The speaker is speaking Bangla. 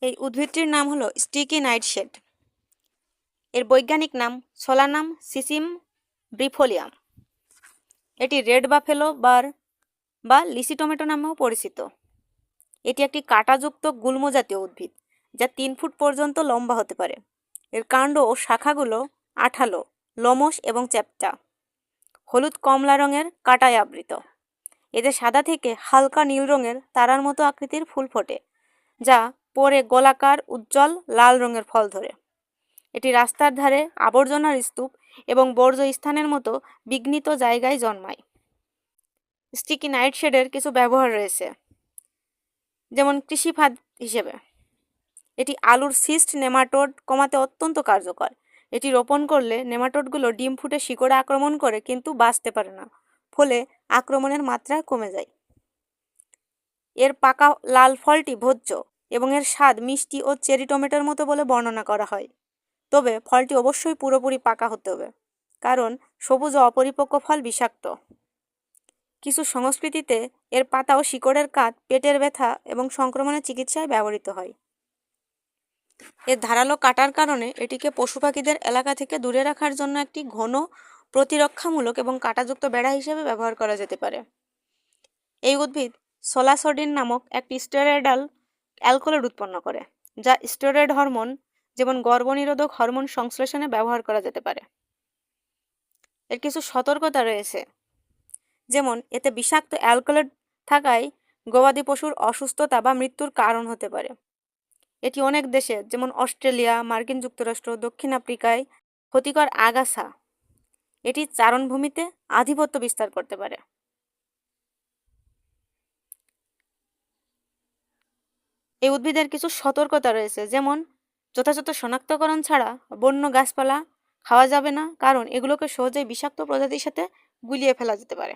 এই উদ্ভিদটির নাম হলো স্টিকি নাইটশেড। এর বৈজ্ঞানিক নাম সোলানাম সিসিম ব্রিফোলিয়াম। এটি রেড বাফেলো বার বা লিসি টমেটো নামেও পরিচিত। এটি একটি কাঁটাযুক্ত গুল্ম জাতীয় উদ্ভিদ যা 3 ফুট পর্যন্ত লম্বা হতে পারে। এর কাণ্ড ও শাখাগুলো আঠালো, লোমশ এবং চ্যাপ্টা, হলুদ কমলা রঙের কাঁটায় আবৃত। এতে সাদা থেকে হালকা নীল রঙের তারার মতো আকৃতির ফুল ফোটে, যা পরে গোলাকার উজ্জ্বল লাল রঙের ফল ধরে। এটি রাস্তার ধারে, আবর্জনার স্তূপ এবং বর্জ্য স্থানের মতো বিঘ্নিত জায়গায় জন্মায়। স্টিকি নাইটশেডের কিছু ব্যবহার রয়েছে, যেমন কৃষি ফাঁদ হিসেবে এটি আলুর সিস্ট নেমাটোড কমাতে অত্যন্ত কার্যকর। এটি রোপণ করলে নেমাটোডগুলো ডিম ফুটে শিকড়ে আক্রমণ করে কিন্তু বাঁচতে পারে না, ফলে আক্রমণের মাত্রা কমে যায়। এর পাকা লাল ফলটি ভোজ্য এবং এর স্বাদ মিষ্টি ও চেরি টমেটোর মতো বলে বর্ণনা করা হয়। তবে ফলটি অবশ্যই পুরোপুরি পাকা হতে হবে, কারণ সবুজ ও অপরিপক্ক ফল বিষাক্ত। কিছু সংস্কৃতিতে এর পাতা ও শিকড়ের কাঠ পেটের ব্যথা এবং সংক্রমণের চিকিৎসায় ব্যবহৃত হয়। এর ধারালো কাটার কারণে এটিকে পশু পাখিদের এলাকা থেকে দূরে রাখার জন্য একটি ঘন প্রতিরক্ষামূলক এবং কাঁটাযুক্ত বেড়া হিসেবে ব্যবহার করা যেতে পারে। এই উদ্ভিদ সোলাসোডিন নামক একটি স্টেরয়েডাল অ্যালকোহল উৎপন্ন করে, যা স্টেরয়েড হরমোন যেমন গর্ভনিরোধক হরমোন সংশ্লেষণে ব্যবহার করা যেতে পারে। এর কিছু সতর্কতা রয়েছে, যেমন এতে বিষাক্ত অ্যালকোহল থাকায় গবাদি পশুর অসুস্থতা বা মৃত্যুর কারণ হতে পারে। এটি অনেক দেশে, যেমন অস্ট্রেলিয়া, মার্কিন যুক্তরাষ্ট্র, দক্ষিণ আফ্রিকায় ক্ষতিকর আগাছা। এটি চারণভূমিতে আধিপত্য বিস্তার করতে পারে। এই উদ্ভিদের কিছু সতর্কতা রয়েছে, যেমন যথাযথ শনাক্তকরণ ছাড়া বন্য গাছপালা খাওয়া যাবে না, কারণ এগুলোকে সহজেই বিষাক্ত প্রজাতির সাথে গুলিয়ে ফেলা যেতে পারে।